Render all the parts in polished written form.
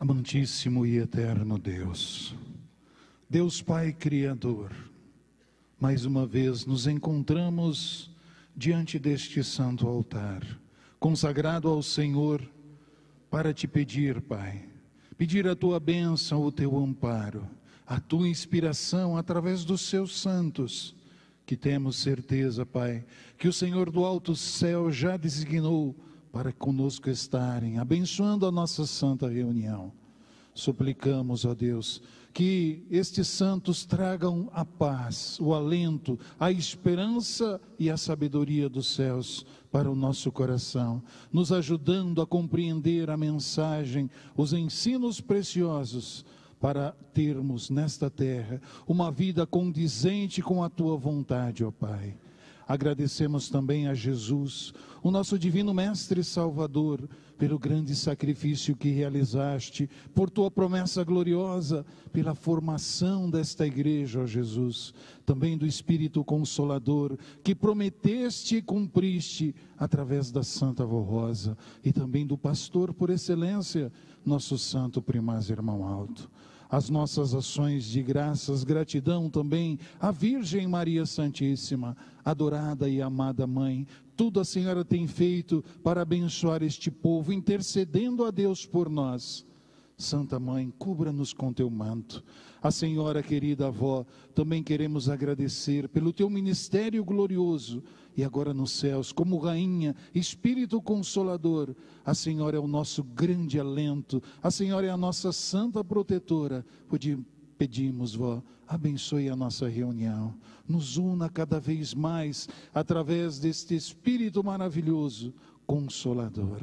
Amantíssimo e eterno Deus, Deus Pai Criador, mais uma vez nos encontramos diante deste santo altar, consagrado ao Senhor, para te pedir, Pai, pedir a tua bênção, o teu amparo, a tua inspiração através dos seus santos, que temos certeza, Pai, que o Senhor do alto céu já designou para conosco estarem, abençoando a nossa santa reunião. Suplicamos, ó Deus, que estes santos tragam a paz, o alento, a esperança e a sabedoria dos céus para o nosso coração, nos ajudando a compreender a mensagem, os ensinos preciosos, para termos nesta terra uma vida condizente com a tua vontade, ó Pai. Agradecemos também a Jesus, o nosso divino Mestre e Salvador, pelo grande sacrifício que realizaste, por tua promessa gloriosa, pela formação desta igreja, ó Jesus, também do Espírito Consolador, que prometeste e cumpriste através da Santa Vó Rosa, e também do pastor por excelência, nosso Santo Primaz Irmão Alto. As nossas ações de graças, gratidão também à Virgem Maria Santíssima, adorada e amada Mãe. Tudo a Senhora tem feito para abençoar este povo, intercedendo a Deus por nós. Santa Mãe, cubra-nos com teu manto. A Senhora, querida avó, também queremos agradecer pelo teu ministério glorioso, e agora nos céus, como Rainha, Espírito Consolador, a Senhora é o nosso grande alento, a Senhora é a nossa santa protetora. Pedimos, vó, abençoe a nossa reunião, nos una cada vez mais, através deste Espírito maravilhoso, Consolador.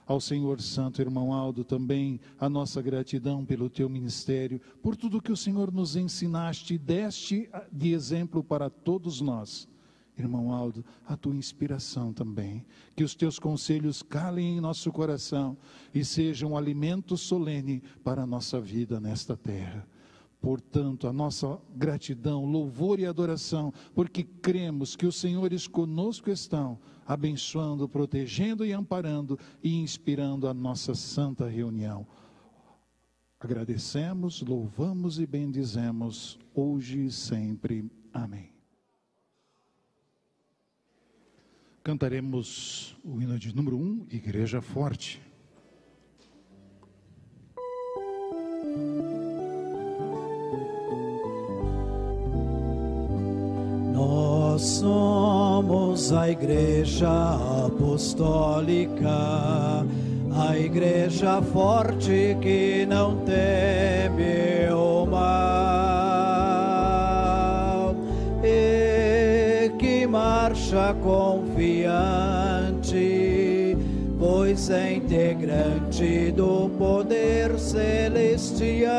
Ao Senhor Santo Irmão Aldo também a nossa gratidão pelo teu ministério, por tudo que o Senhor nos ensinaste e deste de exemplo para todos nós. Irmão Aldo, a tua inspiração também, que os teus conselhos calem em nosso coração e sejam um alimento solene para a nossa vida nesta terra. Portanto, a nossa gratidão, louvor e adoração, porque cremos que os Senhores conosco estão, abençoando, protegendo e amparando e inspirando a nossa santa reunião. Agradecemos, louvamos e bendizemos, hoje e sempre. Amém. Cantaremos o hino de número 1, Igreja Forte. Nós somos a Igreja Apostólica, a Igreja forte que não teme o mal e que marcha confiante, pois é integrante do poder celestial.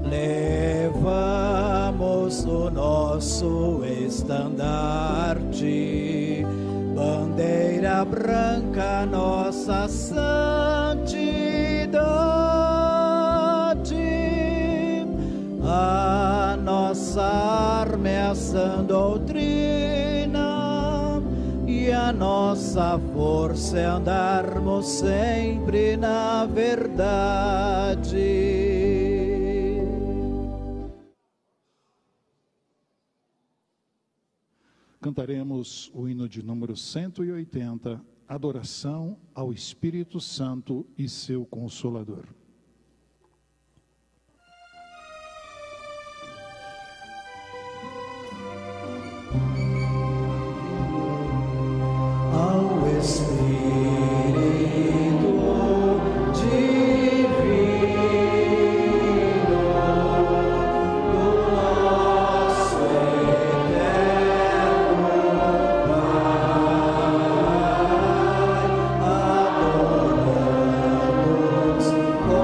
Levamos o nosso estandarte, bandeira branca, nossa santidade, a nossa arma é a sã doutrina, e a nossa força é andarmos sempre na verdade. Cantaremos o hino de número 180, Adoração ao Espírito Santo e seu Consolador. Ao Espírito Divino do nosso eterno Pai, adoramos com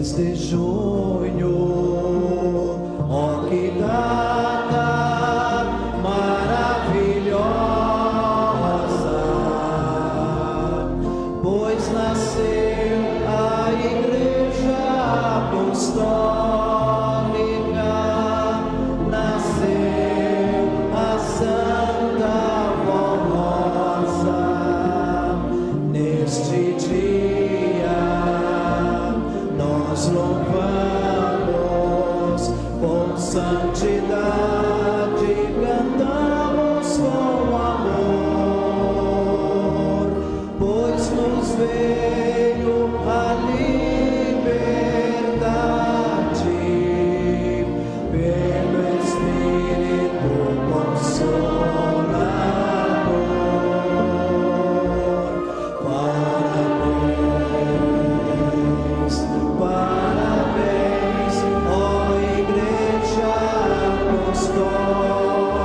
mês de junho. Oh, que data maravilhosa, pois nasceu a Igreja Apostólica, nasceu a Santa Formosa. Neste dia nós louvamos com santidade, cantamos com amor, pois nos veio a liberdade pelo Espírito Consolador. Parabéns, parabéns, ó Igreja Apostólica.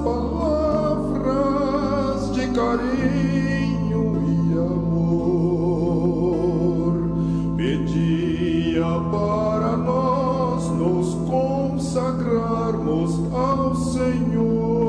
palavras de carinho e amor. Pedia para nós nos consagrarmos ao Senhor.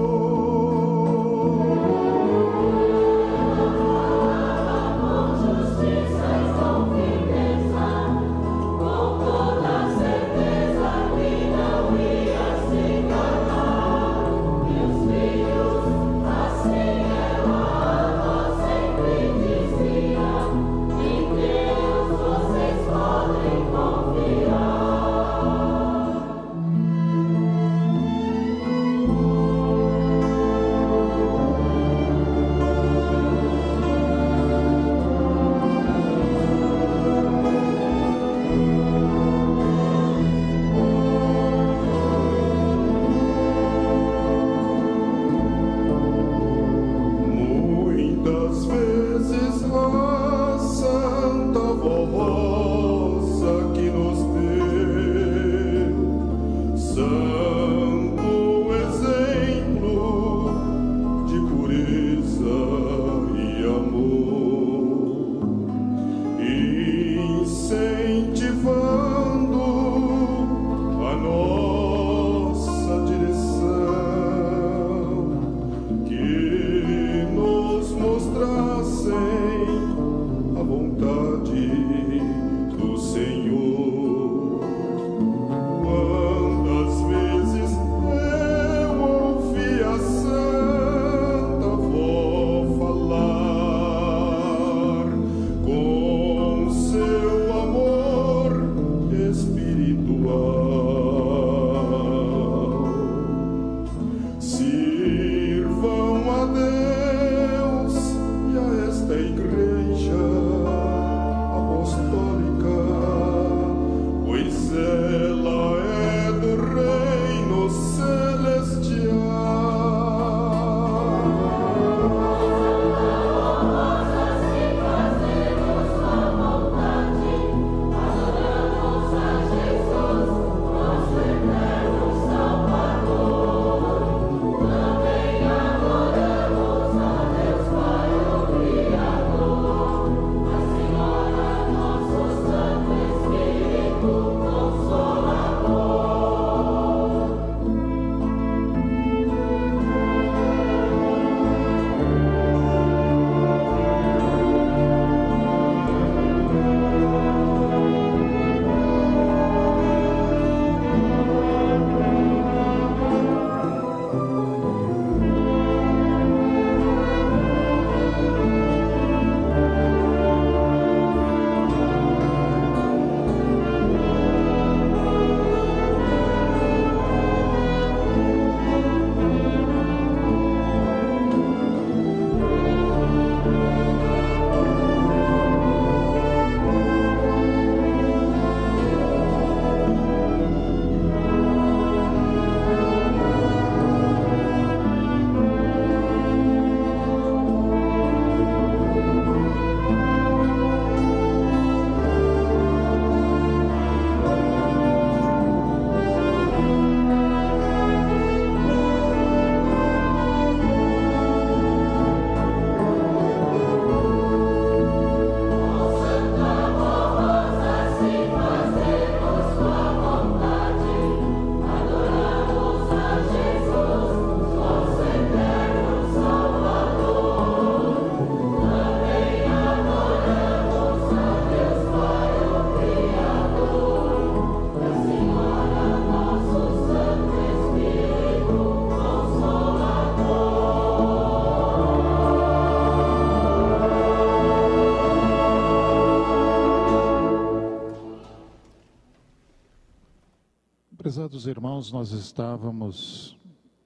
Prezados irmãos, nós estávamos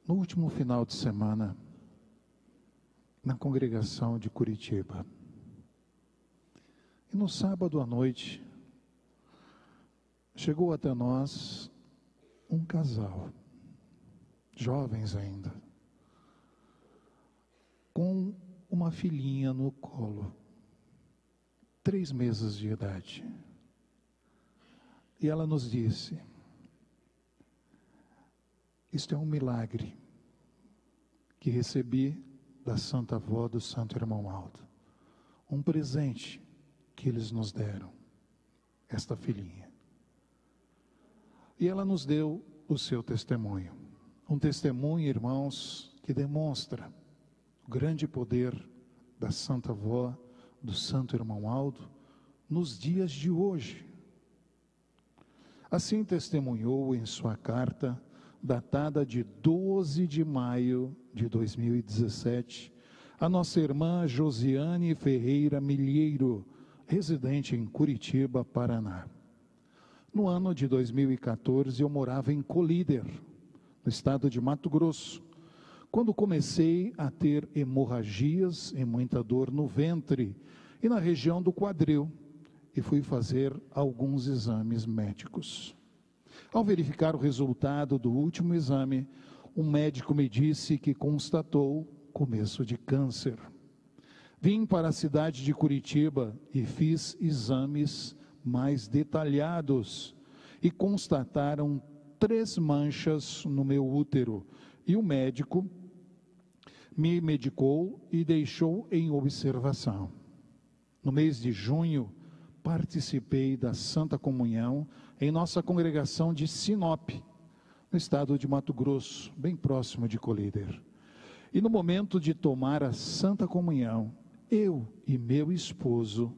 no último final de semana na congregação de Curitiba. E no sábado à noite, chegou até nós um casal, jovens ainda, com uma filhinha no colo, 3 meses de idade. E ela nos disse: isto é um milagre. que recebi da Santa Avó do Santo Irmão Aldo. Um presente que eles nos deram, esta filhinha. E ela nos deu o seu testemunho. Um testemunho, irmãos, que demonstra o grande poder da Santa Avó do Santo Irmão Aldo nos dias de hoje. Assim testemunhou em sua carta, datada de 12 de maio de 2017, a nossa irmã Josiane Ferreira Milheiro, residente em Curitiba, Paraná. No ano de 2014, eu morava em Colíder, no estado de Mato Grosso, quando comecei a ter hemorragias e muita dor no ventre e na região do quadril, e fui fazer alguns exames médicos. Ao verificar o resultado do último exame, um médico me disse que constatou começo de câncer. Vim para a cidade de Curitiba e fiz exames mais detalhados e constataram 3 manchas no meu útero, e o médico me medicou e deixou em observação. No mês de junho, participei da Santa Comunhão em nossa congregação de Sinop, no estado de Mato Grosso, bem próximo de Colíder. E no momento de tomar a Santa Comunhão, eu e meu esposo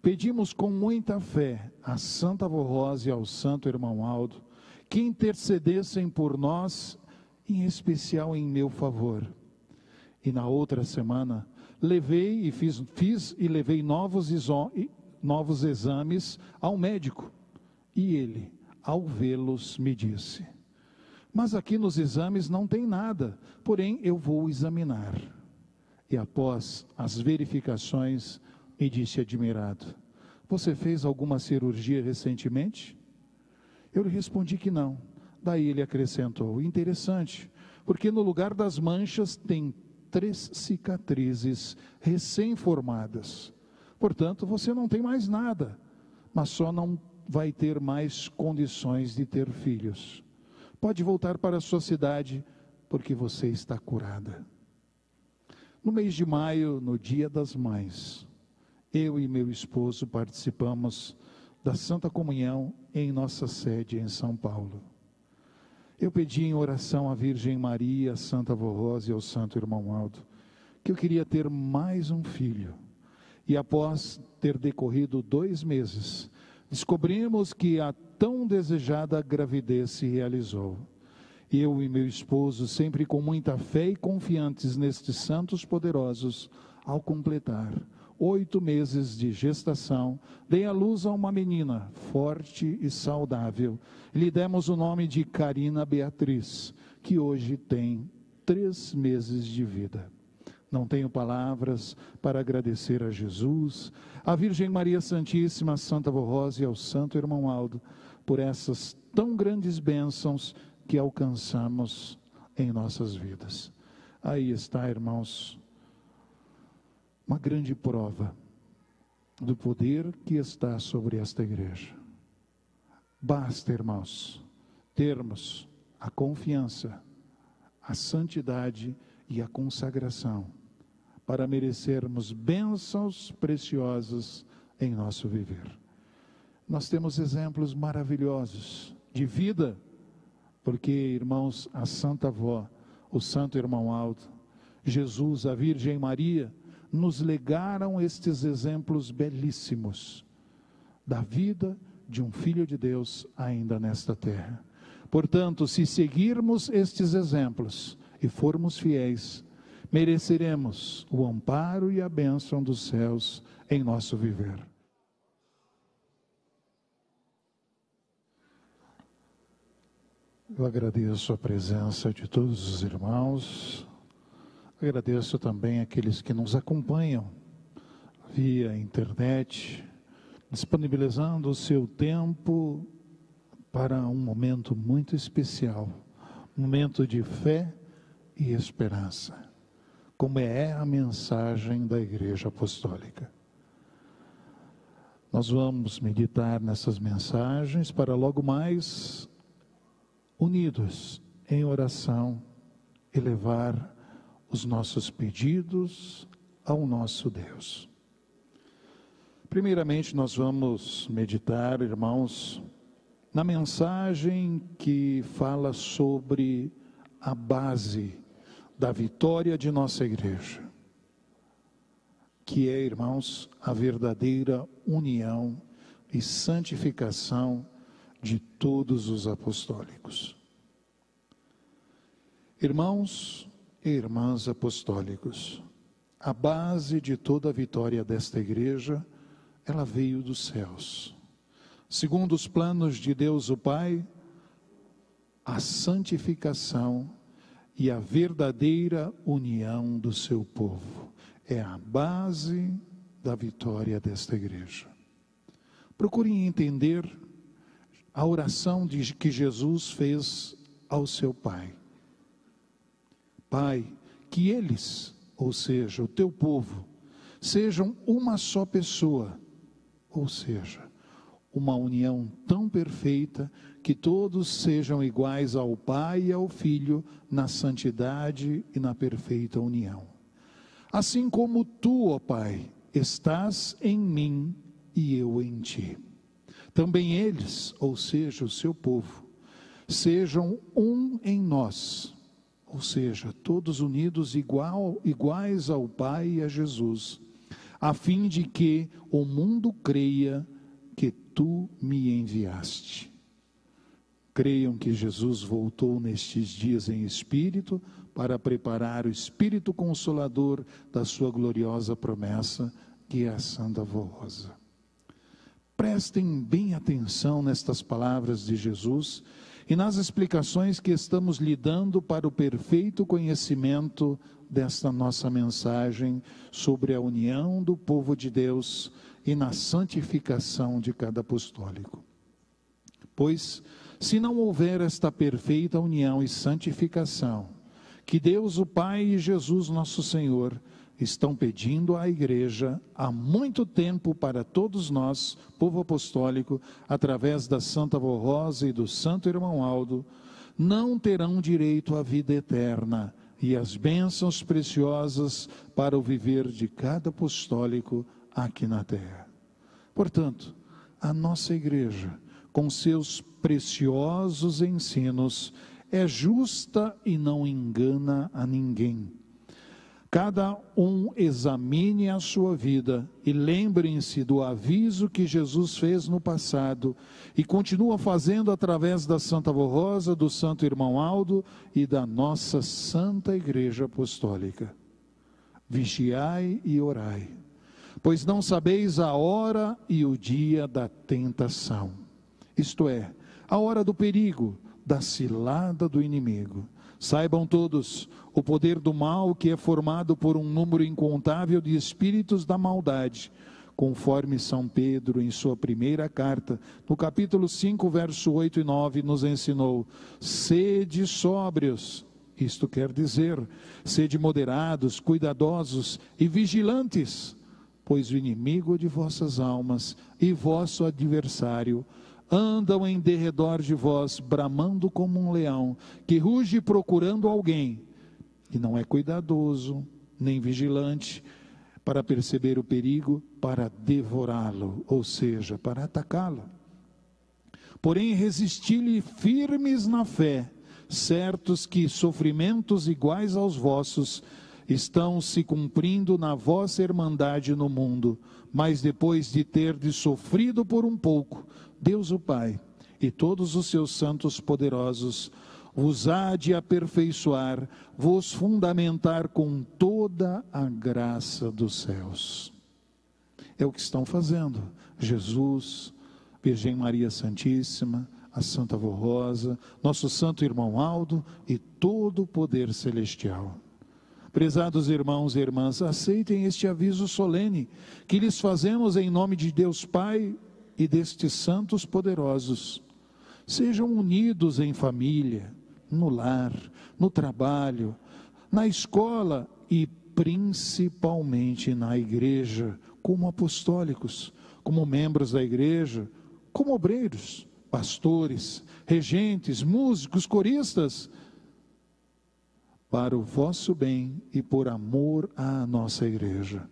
pedimos com muita fé à Santa Avó Rosa e ao Santo Irmão Aldo que intercedessem por nós, em especial em meu favor. E na outra semana, levei novos exames ao médico. E ele, ao vê-los, me disse: mas aqui nos exames não tem nada, porém eu vou examinar. E após as verificações, me disse admirado: você fez alguma cirurgia recentemente? Eu lhe respondi que não. Daí ele acrescentou: interessante, porque no lugar das manchas tem 3 cicatrizes recém-formadas. Portanto, você não tem mais nada, mas só não vai ter mais condições de ter filhos. Pode voltar para a sua cidade, porque você está curada. No mês de maio, no Dia das Mães, eu e meu esposo participamos da Santa Comunhão em nossa sede em São Paulo. Eu pedi em oração à Virgem Maria, à Santa Avó Rosa e ao Santo Irmão Aldo, que eu queria ter mais um filho. E após ter decorrido 2 meses, descobrimos que a tão desejada gravidez se realizou. Eu e meu esposo, sempre com muita fé e confiantes nestes santos poderosos, ao completar 8 meses de gestação, dei à luz a uma menina forte e saudável. Lhe demos o nome de Carina Beatriz, que hoje tem 3 meses de vida. Não tenho palavras para agradecer a Jesus, à Virgem Maria Santíssima, a Santa Avó Rosa e ao Santo Irmão Aldo, por essas tão grandes bênçãos que alcançamos em nossas vidas. Aí está, irmãos, uma grande prova do poder que está sobre esta igreja. Basta, irmãos, termos a confiança, a santidade e a consagração para merecermos bênçãos preciosas em nosso viver. Nós temos exemplos maravilhosos de vida, porque, irmãos, a Santa Avó, o Santo Irmão Aldo, Jesus, a Virgem Maria, nos legaram estes exemplos belíssimos da vida de um Filho de Deus ainda nesta terra. Portanto, se seguirmos estes exemplos e formos fiéis, mereceremos o amparo e a bênção dos céus em nosso viver. Eu agradeço a presença de todos os irmãos, agradeço também aqueles que nos acompanham via internet, disponibilizando o seu tempo para um momento muito especial, um momento de fé e esperança, como é a mensagem da Igreja Apostólica. Nós vamos meditar nessas mensagens para logo mais, unidos em oração, elevar o os nossos pedidos ao nosso Deus. Primeiramente, nós vamos meditar, irmãos, na mensagem que fala sobre a base da vitória de nossa igreja, que é, irmãos, a verdadeira união e santificação de todos os apostólicos. Irmãos e irmãs apostólicos, a base de toda a vitória desta igreja, ela veio dos céus. Segundo os planos de Deus o Pai, a santificação e a verdadeira união do seu povo é a base da vitória desta igreja. Procurem entender a oração que Jesus fez ao seu Pai. Pai, que eles, ou seja, o teu povo, sejam uma só pessoa, ou seja, uma união tão perfeita que todos sejam iguais ao Pai e ao Filho na santidade e na perfeita união. Assim como tu, ó Pai, estás em mim e eu em ti. Também eles, ou seja, o seu povo, sejam um em nós, ou seja, todos unidos iguais ao Pai e a Jesus, a fim de que o mundo creia que tu me enviaste. Creiam que Jesus voltou nestes dias em espírito para preparar o Espírito Consolador da sua gloriosa promessa, que é a Santa Rosa. Prestem bem atenção nestas palavras de Jesus e nas explicações que estamos lhe dando para o perfeito conhecimento desta nossa mensagem sobre a união do povo de Deus e na santificação de cada apostólico. Pois, se não houver esta perfeita união e santificação, que Deus o Pai e Jesus nosso Senhor estão pedindo à igreja há muito tempo para todos nós, povo apostólico, através da Santa Rosa e do Santo Irmão Aldo, não terão direito à vida eterna e às bênçãos preciosas para o viver de cada apostólico aqui na terra. Portanto, a nossa igreja, com seus preciosos ensinos, é justa e não engana a ninguém. Cada um examine a sua vida e lembrem-se do aviso que Jesus fez no passado e continua fazendo através da Santa Rosa, do Santo Irmão Aldo e da nossa Santa Igreja Apostólica. Vigiai e orai, pois não sabeis a hora e o dia da tentação, isto é, a hora do perigo, da cilada do inimigo. Saibam todos, o poder do mal que é formado por um número incontável de espíritos da maldade, conforme São Pedro em sua primeira carta, no capítulo 5, verso 8 e 9, nos ensinou: sede sóbrios, isto quer dizer, sede moderados, cuidadosos e vigilantes, pois o inimigo de vossas almas e vosso adversário andam em derredor de vós, bramando como um leão, que ruge procurando alguém, e não é cuidadoso, nem vigilante, para perceber o perigo, para devorá-lo, ou seja, para atacá-lo. Porém, resisti-lhe firmes na fé, certos que sofrimentos iguais aos vossos estão se cumprindo na vossa irmandade no mundo, mas depois de terdes sofrido por um pouco, Deus o Pai e todos os seus santos poderosos vos há de aperfeiçoar, vos fundamentar com toda a graça dos céus. É o que estão fazendo Jesus, Virgem Maria Santíssima, a Santa Rosa, nosso Santo Irmão Aldo e todo o poder celestial. Prezados irmãos e irmãs, aceitem este aviso solene que lhes fazemos em nome de Deus Pai e destes santos poderosos. Sejam unidos em família, no lar, no trabalho, na escola e principalmente na igreja, como apostólicos, como membros da igreja, como obreiros, pastores, regentes, músicos, coristas, para o vosso bem e por amor à nossa igreja.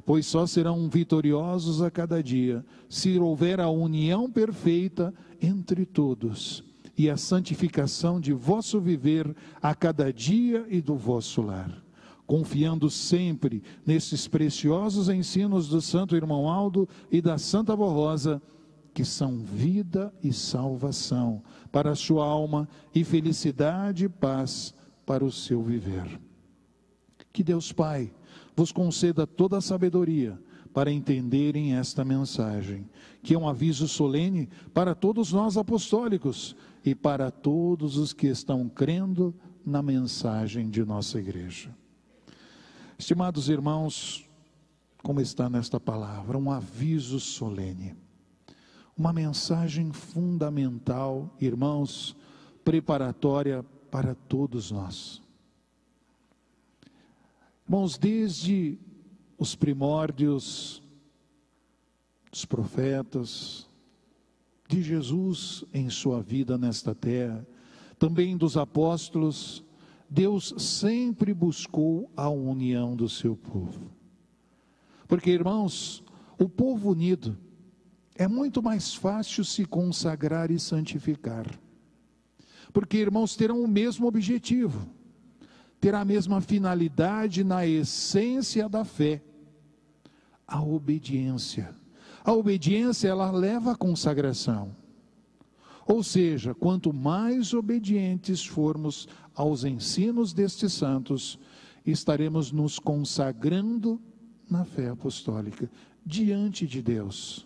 Pois só serão vitoriosos a cada dia, se houver a união perfeita entre todos, e a santificação de vosso viver a cada dia e do vosso lar. Confiando sempre nesses preciosos ensinos do Santo Irmão Aldo e da Santa Avó Rosa, que são vida e salvação para a sua alma e felicidade e paz para o seu viver. Que Deus Pai vos conceda toda a sabedoria para entenderem esta mensagem, que é um aviso solene para todos nós apostólicos e para todos os que estão crendo na mensagem de nossa igreja. Estimados irmãos, como está nesta palavra, um aviso solene, uma mensagem fundamental, irmãos, preparatória para todos nós. Irmãos, desde os primórdios dos profetas, de Jesus em sua vida nesta terra, também dos apóstolos, Deus sempre buscou a união do seu povo. Porque, irmãos, o povo unido é muito mais fácil se consagrar e santificar. Porque, irmãos, terão o mesmo objetivo, terá a mesma finalidade na essência da fé, a obediência. A obediência, ela leva à consagração. Ou seja, quanto mais obedientes formos aos ensinos destes santos, estaremos nos consagrando na fé apostólica, diante de Deus.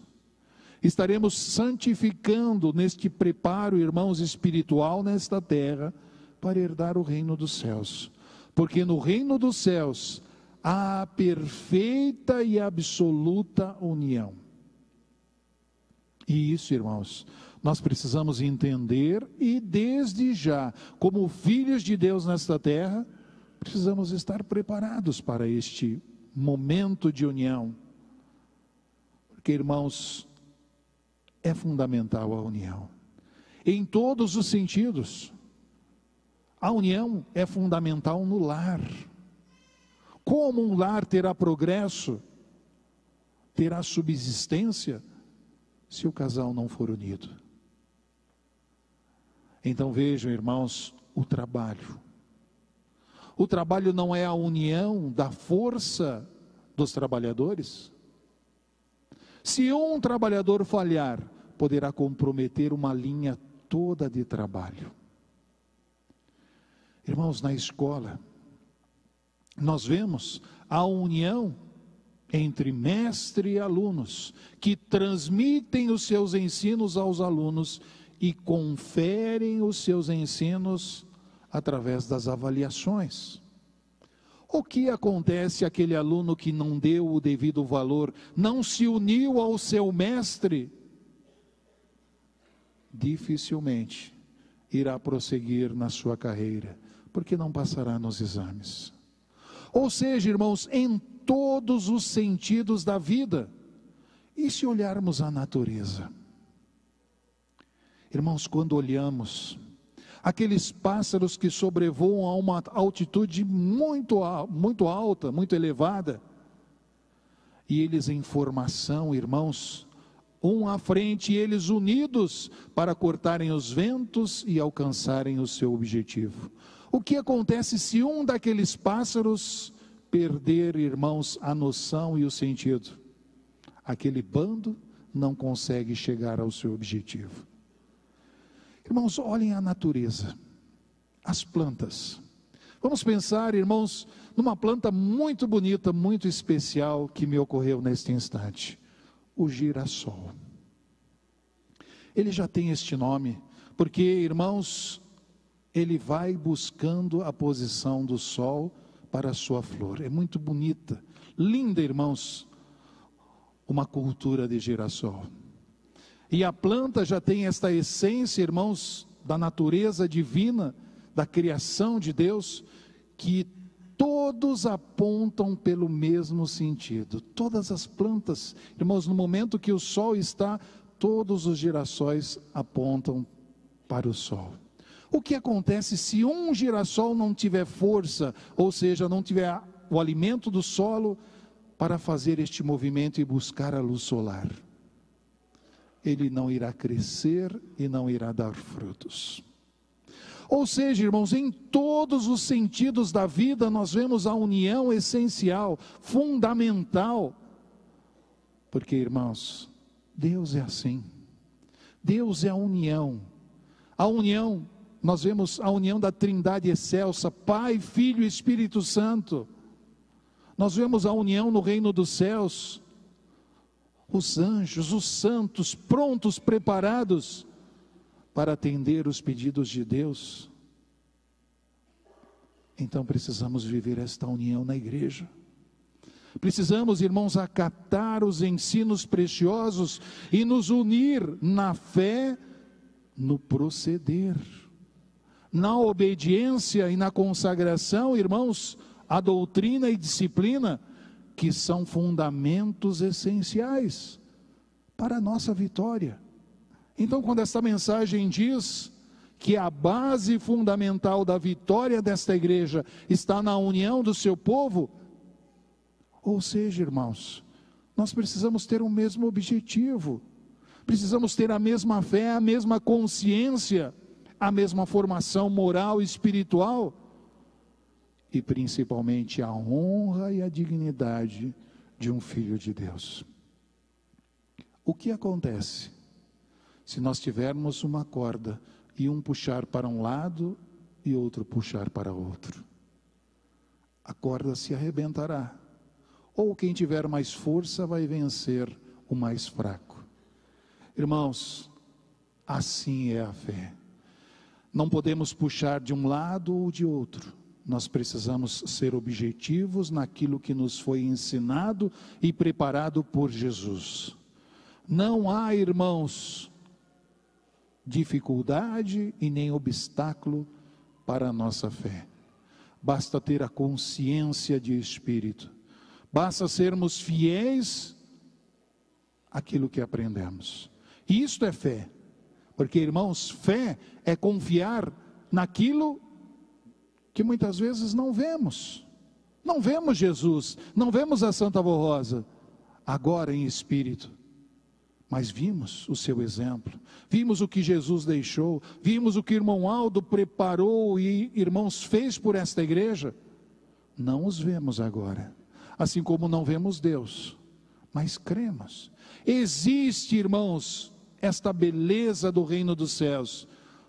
Estaremos santificando neste preparo, irmãos, espiritual nesta terra, para herdar o reino dos céus. Porque no reino dos céus há a perfeita e absoluta união. E isso, irmãos, nós precisamos entender e desde já, como filhos de Deus nesta terra, precisamos estar preparados para este momento de união. Porque, irmãos, é fundamental a união, em todos os sentidos. A união é fundamental no lar. Como um lar terá progresso, terá subsistência, se o casal não for unido? Então vejam, irmãos, o trabalho. O trabalho não é a união da força dos trabalhadores? Se um trabalhador falhar, poderá comprometer uma linha toda de trabalho. Irmãos, na escola, nós vemos a união entre mestre e alunos, que transmitem os seus ensinos aos alunos e conferem os seus ensinos através das avaliações. O que acontece àquele aluno que não deu o devido valor, não se uniu ao seu mestre? Dificilmente irá prosseguir na sua carreira, porque não passará nos exames. Ou seja, irmãos, em todos os sentidos da vida. E se olharmos a natureza? Irmãos, quando olhamos aqueles pássaros que sobrevoam a uma altitude muito alta, muito elevada, e eles em formação, irmãos, um à frente, e eles unidos para cortarem os ventos e alcançarem o seu objetivo. O que acontece se um daqueles pássaros perder, irmãos, a noção e o sentido? Aquele bando não consegue chegar ao seu objetivo. Irmãos, olhem a natureza, as plantas. Vamos pensar, irmãos, numa planta muito bonita, muito especial que me ocorreu neste instante: o girassol. Ele já tem este nome, porque, irmãos, ele vai buscando a posição do sol para a sua flor. É muito bonita, linda, irmãos, uma cultura de girassol. E a planta já tem esta essência, irmãos, da natureza divina, da criação de Deus, que todos apontam pelo mesmo sentido. Todas as plantas, irmãos, no momento que o sol está, todos os girassóis apontam para o sol. O que acontece se um girassol não tiver força, ou seja, não tiver o alimento do solo para fazer este movimento e buscar a luz solar? Ele não irá crescer e não irá dar frutos. Ou seja, irmãos, em todos os sentidos da vida nós vemos a união essencial, fundamental. Porque, irmãos, Deus é assim. Deus é a união. A união, nós vemos a união da Trindade excelsa, Pai, Filho e Espírito Santo. Nós vemos a união no reino dos céus. Os anjos, os santos, prontos, preparados para atender os pedidos de Deus. Então precisamos viver esta união na igreja. Precisamos, irmãos, acatar os ensinos preciosos e nos unir na fé, no proceder, na obediência e na consagração, irmãos, a doutrina e disciplina, que são fundamentos essenciais para a nossa vitória. Então, quando esta mensagem diz que a base fundamental da vitória desta igreja está na união do seu povo, ou seja, irmãos, nós precisamos ter o mesmo objetivo, precisamos ter a mesma fé, a mesma consciência, a mesma formação moral e espiritual, e principalmente a honra e a dignidade de um filho de Deus. O que acontece se nós tivermos uma corda e um puxar para um lado e outro puxar para outro? A corda se arrebentará, ou quem tiver mais força vai vencer o mais fraco. Irmãos, assim é a fé. Não podemos puxar de um lado ou de outro. Nós precisamos ser objetivos naquilo que nos foi ensinado e preparado por Jesus. Não há, irmãos, dificuldade e nem obstáculo para a nossa fé. Basta ter a consciência de espírito. Basta sermos fiéis àquilo que aprendemos. E isto é fé. Porque, irmãos, fé é confiar naquilo que muitas vezes não vemos. Não vemos Jesus, não vemos a Santa Avó Rosa, agora em espírito. Mas vimos o seu exemplo, vimos o que Jesus deixou, vimos o que o irmão Aldo preparou e, irmãos, fez por esta igreja. Não os vemos agora, assim como não vemos Deus, mas cremos. Existe, irmãos, esta beleza do reino dos céus,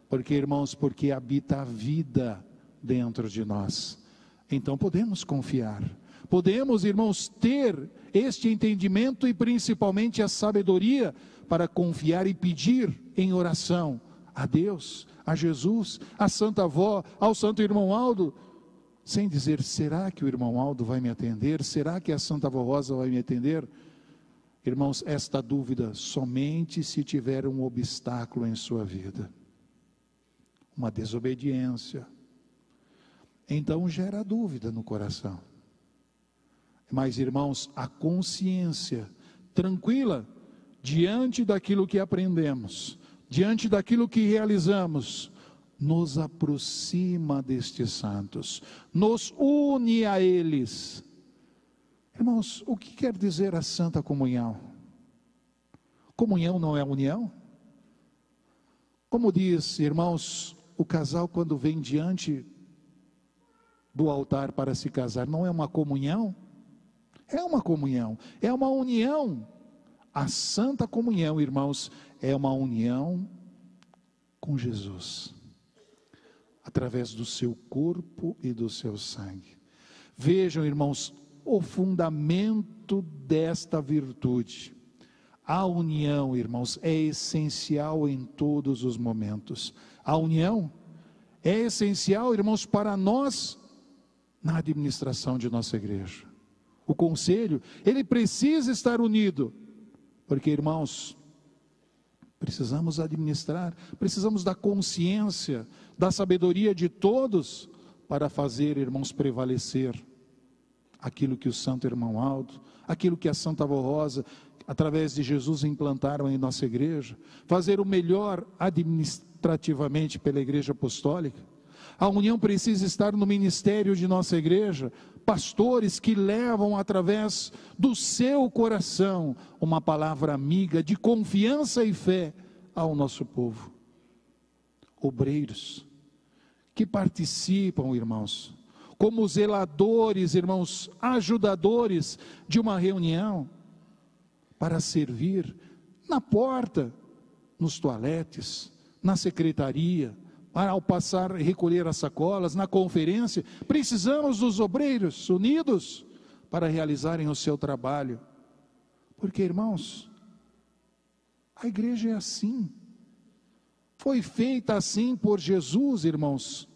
porque, irmãos, porque habita a vida dentro de nós. Então podemos confiar, podemos, irmãos, ter este entendimento e principalmente a sabedoria para confiar e pedir em oração a Deus, a Jesus, a Santa Avó, ao Santo Irmão Aldo, sem dizer, será que o Irmão Aldo vai me atender? Será que a Santa Avó Rosa vai me atender? Irmãos, esta dúvida somente se tiver um obstáculo em sua vida, uma desobediência, então gera dúvida no coração. Mas, irmãos, a consciência tranquila diante daquilo que aprendemos, diante daquilo que realizamos, nos aproxima destes santos, nos une a eles. Irmãos, o que quer dizer a Santa Comunhão? Comunhão não é união? Como diz, irmãos, o casal quando vem diante do altar para se casar, não é uma comunhão? É uma comunhão, é uma união. A Santa Comunhão, irmãos, é uma união com Jesus, através do seu corpo e do seu sangue. Vejam, irmãos, o fundamento desta virtude. A união, irmãos, é essencial em todos os momentos. A união é essencial, irmãos, para nós, na administração de nossa igreja. O conselho, ele precisa estar unido, porque, irmãos, precisamos administrar, precisamos da consciência, da sabedoria de todos, para fazer, irmãos, prevalecer aquilo que o Santo Irmão Aldo, aquilo que a Santa Avó Rosa, através de Jesus, implantaram em nossa igreja, fazer o melhor administrativamente pela Igreja Apostólica. A união precisa estar no ministério de nossa igreja, pastores que levam através do seu coração uma palavra amiga de confiança e fé ao nosso povo. Obreiros que participam, irmãos, como zeladores, irmãos, ajudadores de uma reunião, para servir na porta, nos toaletes, na secretaria, ao passar e recolher as sacolas, na conferência. Precisamos dos obreiros unidos para realizarem o seu trabalho, porque, irmãos, a igreja é assim, foi feita assim por Jesus, irmãos.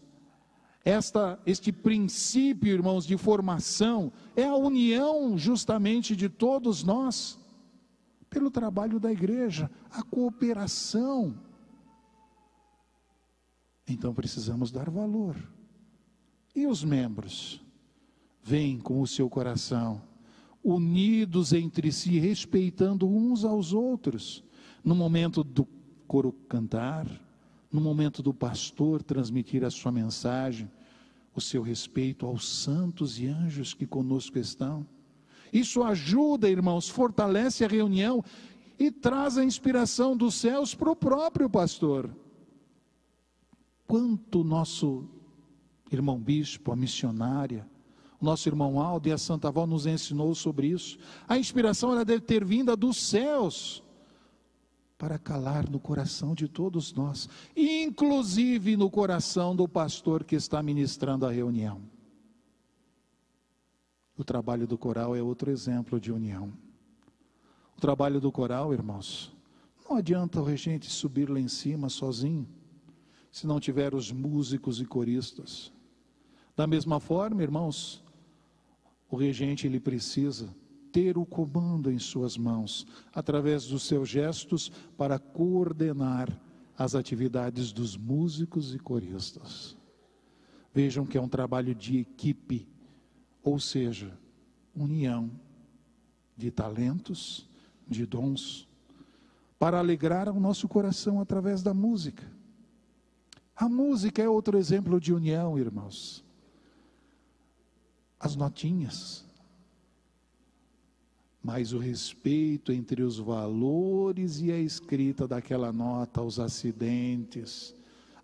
Este princípio, irmãos, de formação, é a união justamente de todos nós, pelo trabalho da igreja, a cooperação. Então precisamos dar valor. E os membros vêm com o seu coração, unidos entre si, respeitando uns aos outros, no momento do coro cantar, no momento do pastor transmitir a sua mensagem, o seu respeito aos santos e anjos que conosco estão. Isso ajuda, irmãos, fortalece a reunião e traz a inspiração dos céus para o próprio pastor. Quanto nosso irmão bispo, a missionária, o nosso irmão Aldo e a Santa Avó nos ensinou sobre isso. A inspiração ela deve ter vinda dos céus, para calar no coração de todos nós, inclusive no coração do pastor que está ministrando a reunião. O trabalho do coral é outro exemplo de união. O trabalho do coral, irmãos, não adianta o regente subir lá em cima sozinho, se não tiver os músicos e coristas. Da mesma forma, irmãos, o regente ele precisa ter o comando em suas mãos, através dos seus gestos, para coordenar as atividades dos músicos e coristas. Vejam que é um trabalho de equipe, ou seja, união de talentos, de dons, para alegrar o nosso coração através da música. A música é outro exemplo de união, irmãos. As notinhas, mas o respeito entre os valores e a escrita daquela nota, os acidentes,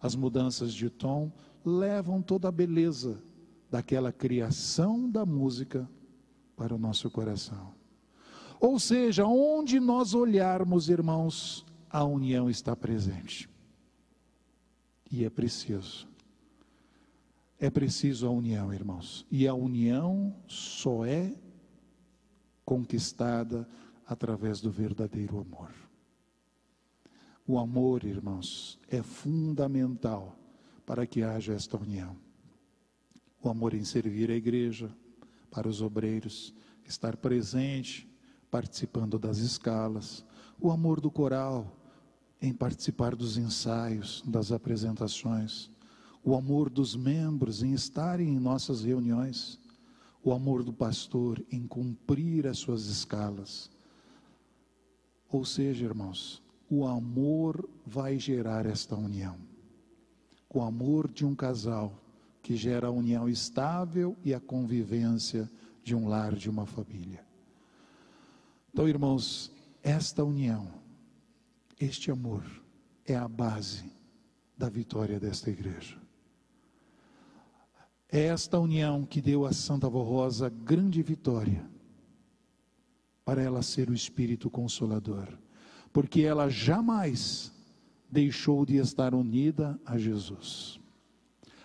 as mudanças de tom, levam toda a beleza daquela criação da música para o nosso coração. Ou seja, onde nós olharmos, irmãos, a união está presente. E é preciso a união, irmãos. E a união só é conquistada através do verdadeiro amor. O amor, irmãos, é fundamental para que haja esta união. O amor em servir a igreja, para os obreiros, estar presente, participando das escalas. O amor do coral, em participar dos ensaios, das apresentações. O amor dos membros em estarem em nossas reuniões. O amor do pastor em cumprir as suas escalas. Ou seja, irmãos, o amor vai gerar esta união. O amor de um casal que gera a união estável e a convivência de um lar, de uma família. Então, irmãos, esta união, este amor é a base da vitória desta igreja. É esta união que deu a Santa Avó Rosa grande vitória, para ela ser o Espírito Consolador, porque ela jamais deixou de estar unida a Jesus.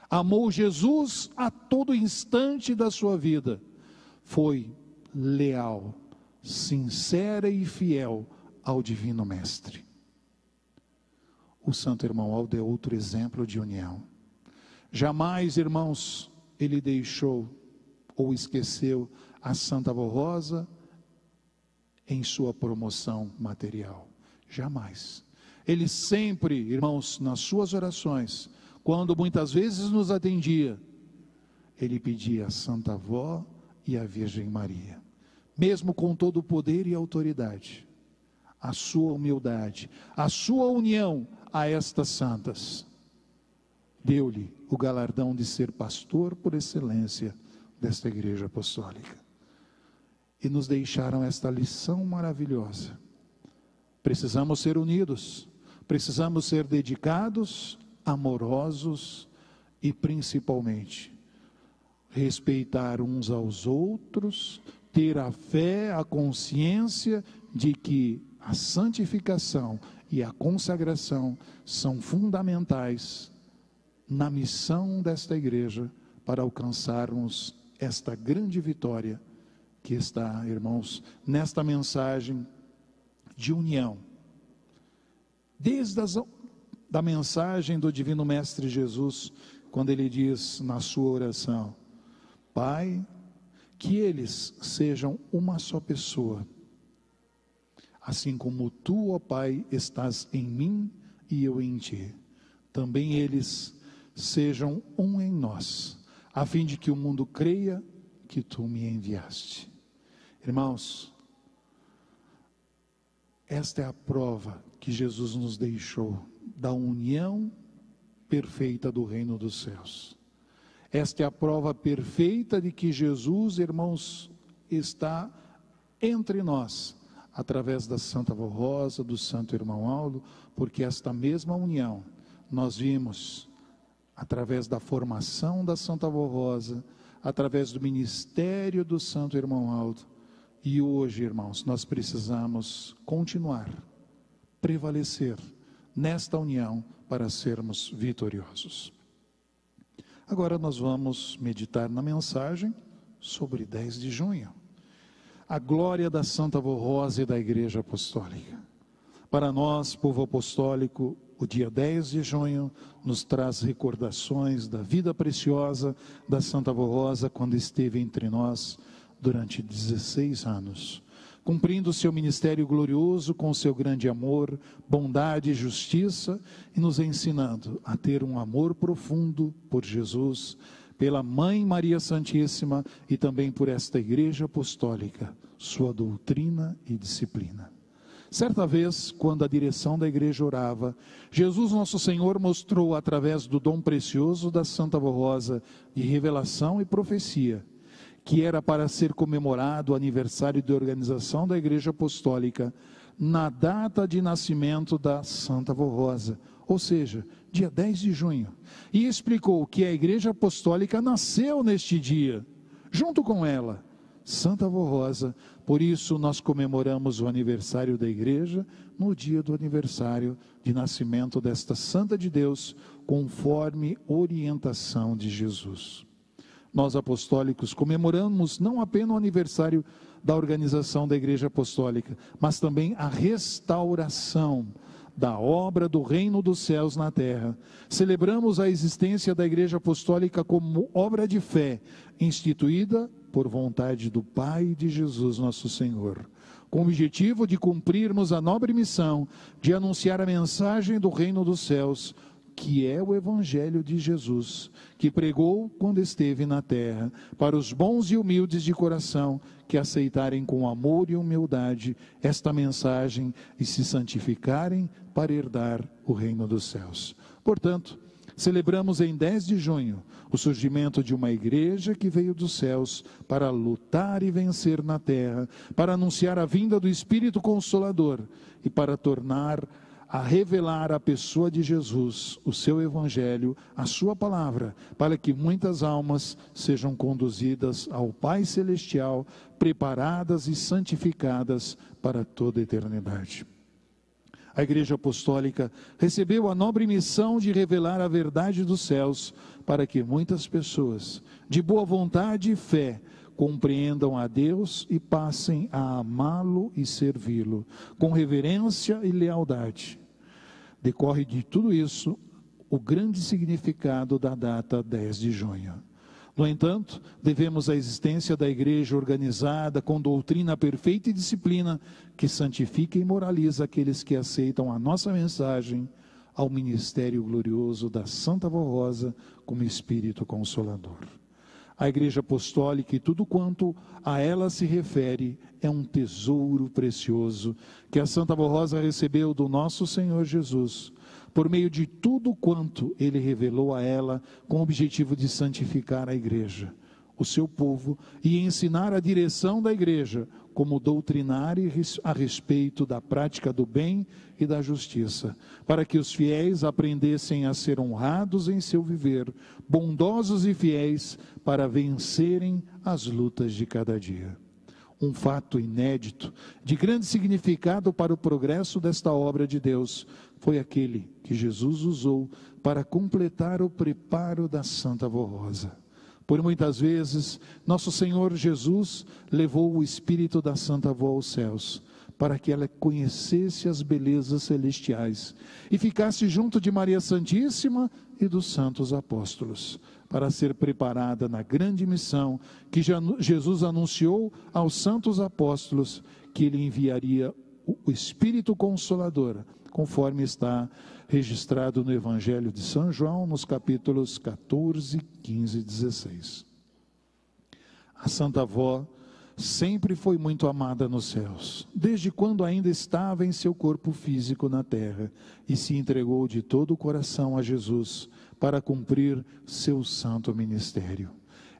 Amou Jesus a todo instante da sua vida, foi leal, sincera e fiel ao Divino Mestre. O Santo Irmão Aldo é outro exemplo de união. Jamais, irmãos, ele deixou ou esqueceu a Santa Avó Rosa em sua promoção material. Jamais. Ele sempre, irmãos, nas suas orações, quando muitas vezes nos atendia, ele pedia a Santa Avó e a Virgem Maria, mesmo com todo o poder e autoridade, a sua humildade, a sua união a estas santas, deu-lhe o galardão de ser pastor por excelência desta igreja apostólica. E nos deixaram esta lição maravilhosa. Precisamos ser unidos, precisamos ser dedicados, amorosos e principalmente respeitar uns aos outros, ter a fé, a consciência de que a santificação e a consagração são fundamentais na missão desta igreja para alcançarmos esta grande vitória que está, irmãos, nesta mensagem de união. Desde da mensagem do Divino Mestre Jesus, quando ele diz na sua oração: Pai, que eles sejam uma só pessoa, assim como tu, ó Pai, estás em mim e eu em ti, também eles sejam um em nós, a fim de que o mundo creia que tu me enviaste. Irmãos, esta é a prova que Jesus nos deixou da união perfeita do reino dos céus. Esta é a prova perfeita de que Jesus, irmãos, está entre nós, através da Santa Vó Rosa, do Santo Irmão Aldo, porque esta mesma união nós vimos através da formação da Santa Vó Rosa, através do ministério do Santo Irmão Aldo. E hoje, irmãos, nós precisamos continuar, prevalecer nesta união para sermos vitoriosos. Agora nós vamos meditar na mensagem sobre 10 de junho. A glória da Santa Vó Rosa e da Igreja Apostólica. Para nós, povo apostólico, o dia 10 de junho nos traz recordações da vida preciosa da Santa Vó Rosa quando esteve entre nós durante 16 anos, cumprindo seu ministério glorioso com seu grande amor, bondade e justiça, e nos ensinando a ter um amor profundo por Jesus, pela Mãe Maria Santíssima e também por esta Igreja Apostólica, sua doutrina e disciplina. Certa vez, quando a direção da igreja orava, Jesus Nosso Senhor mostrou através do dom precioso da Santa Vó Rosa de revelação e profecia, que era para ser comemorado o aniversário de organização da Igreja Apostólica na data de nascimento da Santa Vó Rosa, ou seja, dia 10 de junho. E explicou que a Igreja Apostólica nasceu neste dia, junto com ela, Santa Vó Rosa. Por isso nós comemoramos o aniversário da Igreja no dia do aniversário de nascimento desta Santa de Deus, conforme orientação de Jesus. Nós apostólicos comemoramos não apenas o aniversário da organização da Igreja Apostólica, mas também a restauração da obra do reino dos céus na terra. Celebramos a existência da Igreja Apostólica como obra de fé, instituída por vontade do Pai de Jesus nosso Senhor, com o objetivo de cumprirmos a nobre missão de anunciar a mensagem do reino dos céus, que é o Evangelho de Jesus, que pregou quando esteve na terra, para os bons e humildes de coração, que aceitarem com amor e humildade esta mensagem e se santificarem para herdar o reino dos céus. Portanto, celebramos em 10 de junho o surgimento de uma igreja que veio dos céus para lutar e vencer na terra, para anunciar a vinda do Espírito Consolador e para a revelar a pessoa de Jesus, o seu Evangelho, a sua palavra, para que muitas almas sejam conduzidas ao Pai Celestial, preparadas e santificadas para toda a eternidade. A Igreja Apostólica recebeu a nobre missão de revelar a verdade dos céus, para que muitas pessoas, de boa vontade e fé, compreendam a Deus e passem a amá-lo e servi-lo, com reverência e lealdade. Decorre de tudo isso o grande significado da data 10 de junho. No entanto, devemos a existência da igreja organizada com doutrina perfeita e disciplina que santifica e moraliza aqueles que aceitam a nossa mensagem ao ministério glorioso da Santa Vó Rosa como Espírito Consolador. A Igreja Apostólica e tudo quanto a ela se refere é um tesouro precioso que a Santa Vó Rosa recebeu do nosso Senhor Jesus, por meio de tudo quanto ele revelou a ela, com o objetivo de santificar a igreja, o seu povo, e ensinar a direção da igreja, como doutrinar a respeito da prática do bem e da justiça, para que os fiéis aprendessem a ser honrados em seu viver, bondosos e fiéis para vencerem as lutas de cada dia. Um fato inédito, de grande significado para o progresso desta obra de Deus, foi aquele que Jesus usou para completar o preparo da Santa Vorrosa. Por muitas vezes, nosso Senhor Jesus levou o Espírito da Santa Avó aos céus, para que ela conhecesse as belezas celestiais e ficasse junto de Maria Santíssima e dos santos apóstolos, para ser preparada na grande missão que Jesus anunciou aos santos apóstolos, que ele enviaria o Espírito Consolador, conforme está registrado no Evangelho de São João, nos capítulos 14, 15 e 16. A Santa Avó sempre foi muito amada nos céus, desde quando ainda estava em seu corpo físico na terra, e se entregou de todo o coração a Jesus para cumprir seu santo ministério.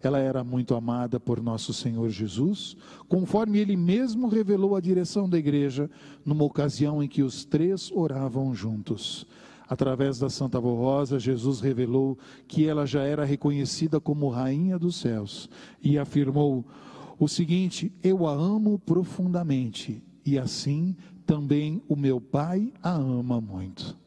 Ela era muito amada por nosso Senhor Jesus, conforme ele mesmo revelou a direção da igreja, numa ocasião em que os três oravam juntos. Através da Santa Vorrosa, Jesus revelou que ela já era reconhecida como Rainha dos Céus, e afirmou o seguinte: eu a amo profundamente, e assim também o meu Pai a ama muito.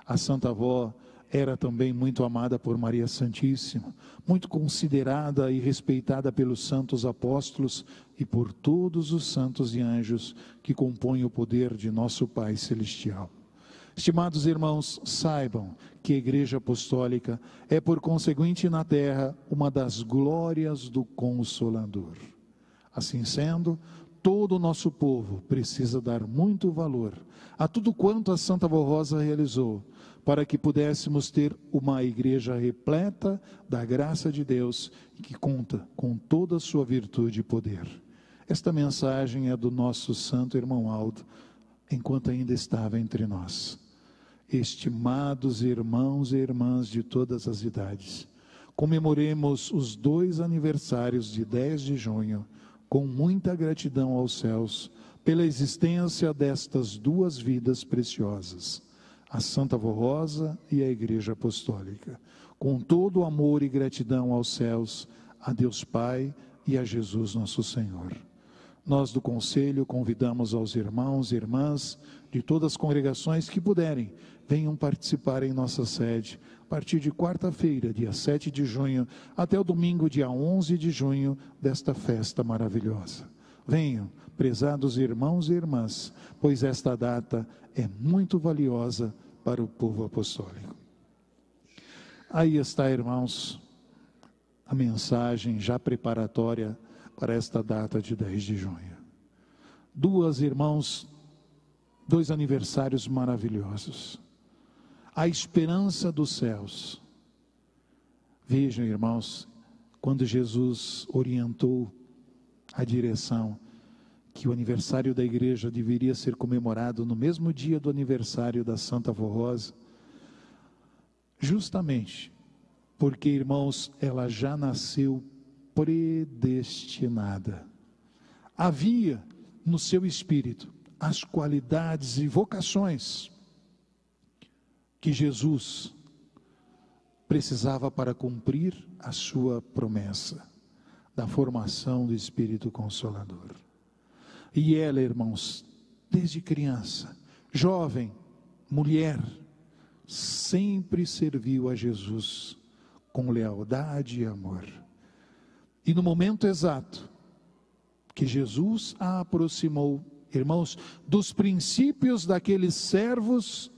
A Santa Avó era também muito amada por Maria Santíssima, muito considerada e respeitada pelos santos apóstolos e por todos os santos e anjos que compõem o poder de nosso Pai Celestial. Estimados irmãos, saibam que a Igreja Apostólica é, por conseguinte, na terra, uma das glórias do Consolador. Assim sendo, todo o nosso povo precisa dar muito valor a tudo quanto a Santa Vorrosa realizou, para que pudéssemos ter uma igreja repleta da graça de Deus e que conta com toda a sua virtude e poder. Esta mensagem é do nosso santo irmão Aldo, enquanto ainda estava entre nós. Estimados irmãos e irmãs de todas as idades, comemoremos os 2 aniversários de 10 de junho, com muita gratidão aos céus, pela existência destas 2 vidas preciosas, a Santa Vorrosa e a Igreja Apostólica, com todo o amor e gratidão aos céus, a Deus Pai e a Jesus nosso Senhor. Nós do Conselho convidamos aos irmãos e irmãs de todas as congregações que puderem, venham participar em nossa sede, a partir de quarta-feira, dia 7 de junho, até o domingo, dia 11 de junho, desta festa maravilhosa. Venham, prezados irmãos e irmãs, pois esta data é muito valiosa para o povo apostólico. Aí está, irmãos, a mensagem já preparatória para esta data de 10 de junho. 2 aniversários maravilhosos. A esperança dos céus. Vejam, irmãos, quando Jesus orientou a direção que o aniversário da igreja deveria ser comemorado no mesmo dia do aniversário da Santa Vorrosa, justamente porque, irmãos, ela já nasceu predestinada. Havia no seu espírito as qualidades e vocações que Jesus precisava para cumprir a sua promessa da formação do Espírito Consolador. E ela, irmãos, desde criança, jovem, mulher, sempre serviu a Jesus com lealdade e amor. E no momento exato que Jesus a aproximou, irmãos, dos princípios daqueles servos,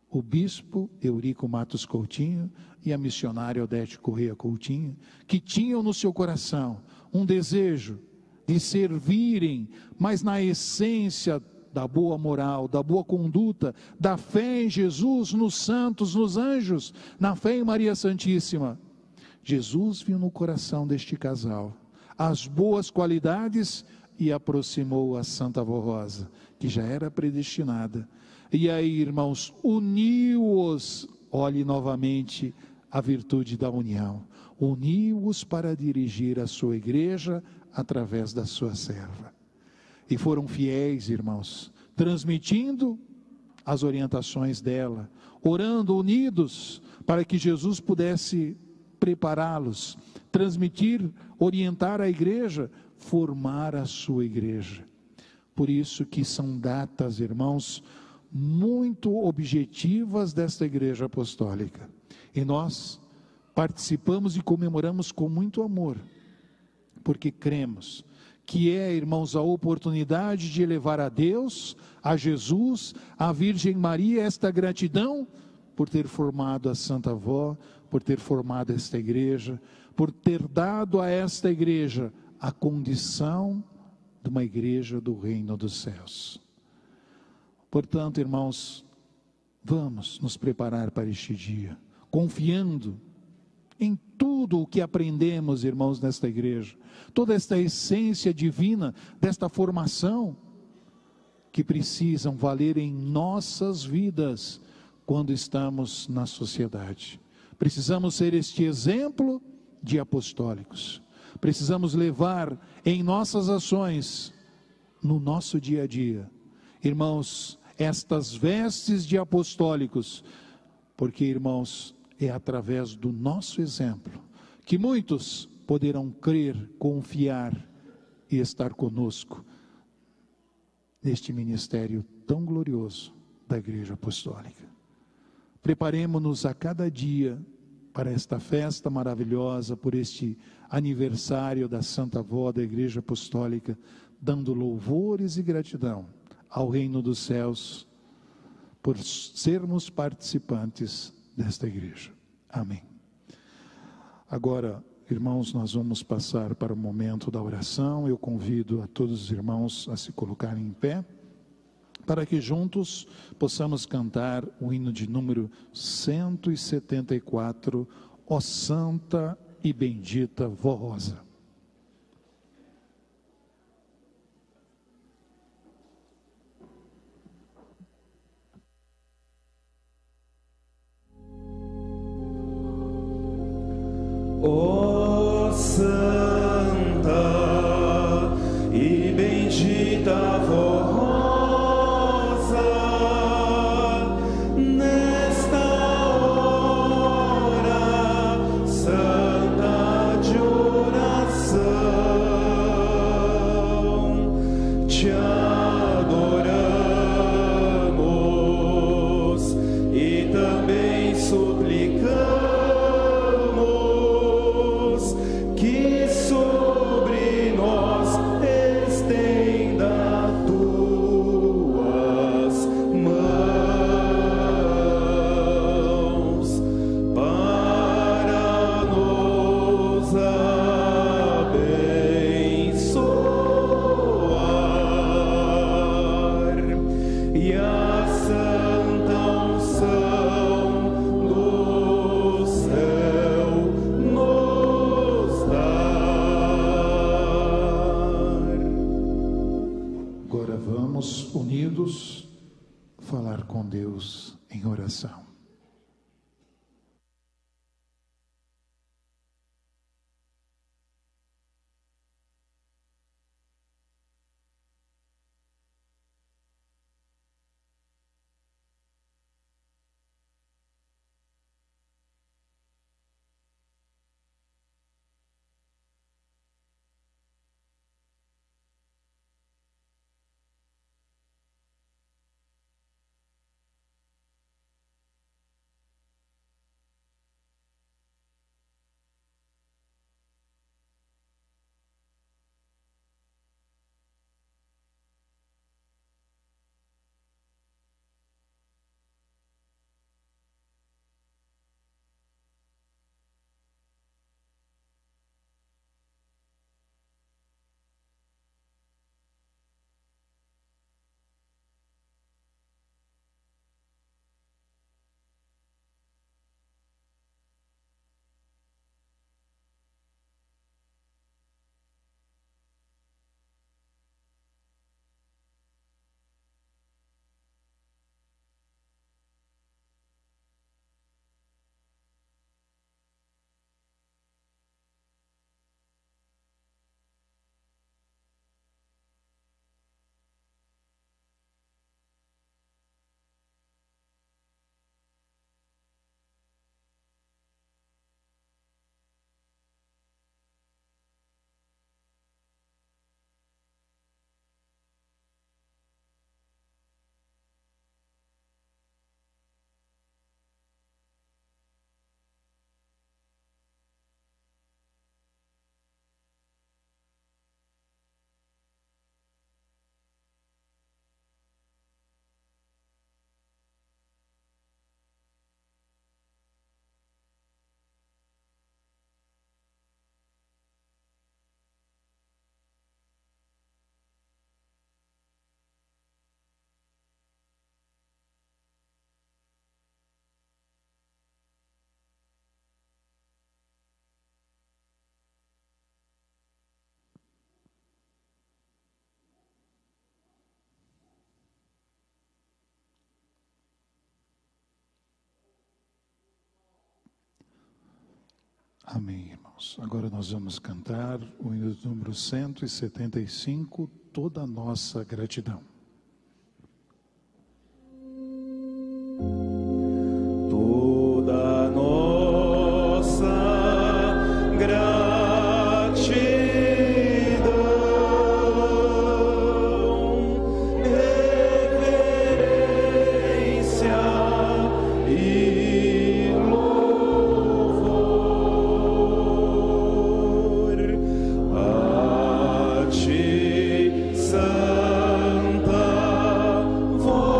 o bispo Eurico Matos Coutinho e a missionária Odete Correia Coutinho, que tinham no seu coração um desejo de servirem, mas na essência da boa moral, da boa conduta, da fé em Jesus, nos santos, nos anjos, na fé em Maria Santíssima. Jesus viu no coração deste casal as boas qualidades e aproximou a Santa Vorrosa, que já era predestinada. E aí, irmãos, uniu-os, olhe novamente a virtude da união, uniu-os para dirigir a sua igreja através da sua serva. E foram fiéis, irmãos, transmitindo as orientações dela, orando unidos para que Jesus pudesse prepará-los, transmitir, orientar a igreja, formar a sua igreja. Por isso que são datas, irmãos, muito objetivas desta igreja apostólica. E nós participamos e comemoramos com muito amor, porque cremos que é, irmãos, a oportunidade de elevar a Deus, a Jesus, a Virgem Maria, esta gratidão por ter formado a Santa Avó, por ter formado esta igreja, por ter dado a esta igreja a condição de uma igreja do reino dos céus. Portanto, irmãos, vamos nos preparar para este dia, confiando em tudo o que aprendemos, irmãos, nesta igreja, toda esta essência divina desta formação, que precisam valer em nossas vidas quando estamos na sociedade. Precisamos ser este exemplo de apostólicos. Precisamos levar em nossas ações, no nosso dia a dia, irmãos, estas vestes de apostólicos, porque, irmãos, é através do nosso exemplo que muitos poderão crer, confiar e estar conosco neste ministério tão glorioso da Igreja Apostólica. Preparemo-nos a cada dia para esta festa maravilhosa, por este aniversário da Santa Avó da Igreja Apostólica, dando louvores e gratidão ao reino dos céus, por sermos participantes desta igreja. Amém. Agora, irmãos, nós vamos passar para o momento da oração. Eu convido a todos os irmãos a se colocarem em pé, para que juntos possamos cantar o hino de número 174, Ó Santa e Bendita Vó Rosa. Ó Santa e Bendita Vó Rosa, nesta hora santa de oração, te adoramos e também suplicamos que sobre nós estenda tuas mãos para nos abençoar e a santa unção do céu nos dar. Agora vamos, unidos, falar com Deus em oração. Amém, irmãos. Agora nós vamos cantar o hino número 175, Toda a Nossa Gratidão. Toda a nossa gratidão, reverência e louvor a ti, Santa Rosa,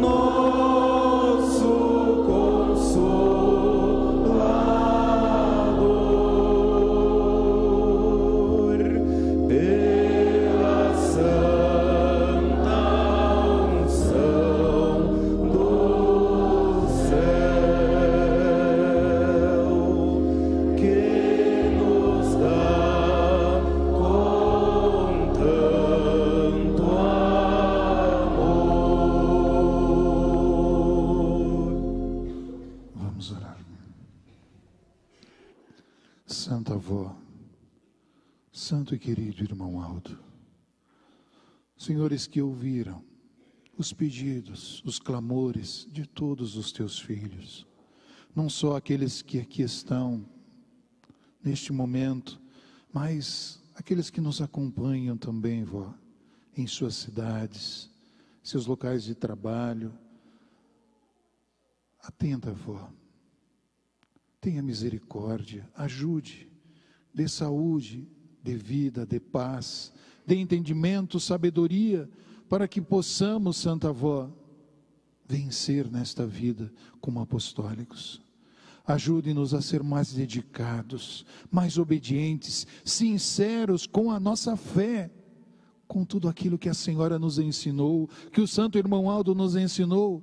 nosso Consolador, pela santa unção do céu, que nos dá com tanto amor. Vamos orar. Santa Avó, santo e querido irmão Aldo, senhores que ouviram os pedidos, os clamores de todos os teus filhos, não só aqueles que aqui estão neste momento, mas aqueles que nos acompanham também, vó, em suas cidades, seus locais de trabalho. Atenta, vó, tenha misericórdia, ajude, dê saúde, dê vida, dê paz, dê entendimento, sabedoria, para que possamos, Santa Avó, vencer nesta vida como apostólicos. Ajude-nos a ser mais dedicados, mais obedientes, sinceros com a nossa fé, com tudo aquilo que a Senhora nos ensinou, que o Santo Irmão Aldo nos ensinou.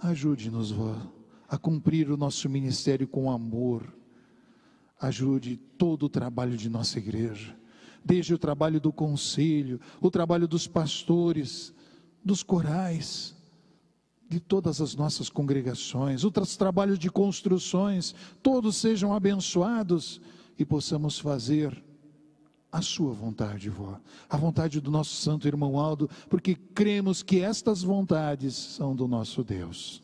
Ajude-nos, vó, a cumprir o nosso ministério com amor. Ajude todo o trabalho de nossa igreja, desde o trabalho do conselho, o trabalho dos pastores, dos corais, de todas as nossas congregações, outros trabalhos de construções, todos sejam abençoados e possamos fazer a sua vontade, vó, a vontade do nosso santo irmão Aldo, porque cremos que estas vontades são do nosso Deus.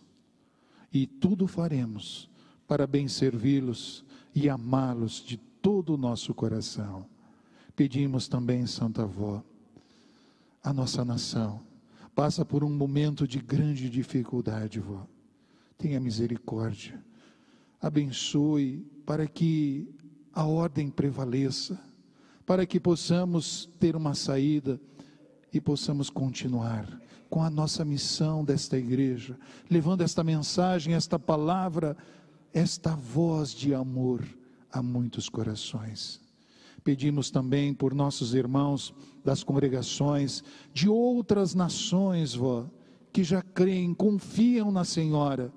E tudo faremos para bem servi-los e amá-los de todo o nosso coração. Pedimos também, Santa Avó, a nossa nação passa por um momento de grande dificuldade, vó. Tenha misericórdia, abençoe para que a ordem prevaleça, para que possamos ter uma saída e possamos continuar com a nossa missão desta igreja, levando esta mensagem, esta palavra, esta voz de amor a muitos corações. Pedimos também por nossos irmãos das congregações de outras nações, vó, que já creem, confiam na Senhora,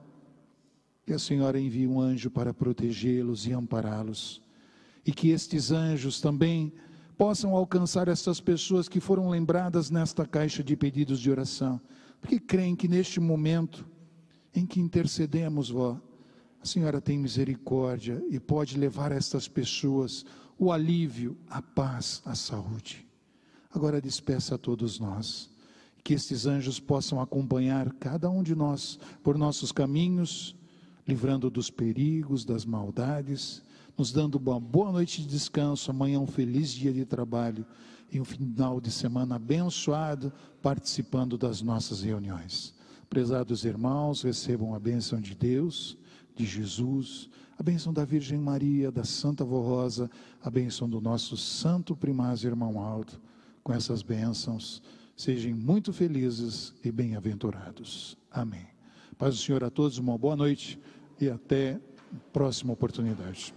que a Senhora envie um anjo para protegê-los e ampará-los, e que estes anjos também possam alcançar essas pessoas que foram lembradas nesta caixa de pedidos de oração, porque creem que neste momento em que intercedemos, vó, a Senhora tem misericórdia e pode levar a estas pessoas o alívio, a paz, a saúde. Agora despeça a todos nós, que estes anjos possam acompanhar cada um de nós por nossos caminhos, livrando dos perigos, das maldades, nos dando uma boa noite de descanso, amanhã um feliz dia de trabalho e um final de semana abençoado, participando das nossas reuniões. Prezados irmãos, recebam a bênção de Deus, de Jesus, a bênção da Virgem Maria, da Santa Avó Rosa, a bênção do nosso Santo Primázio Irmão Aldo. Com essas bênçãos, sejam muito felizes e bem-aventurados. Amém. Paz do Senhor a todos, uma boa noite e até a próxima oportunidade.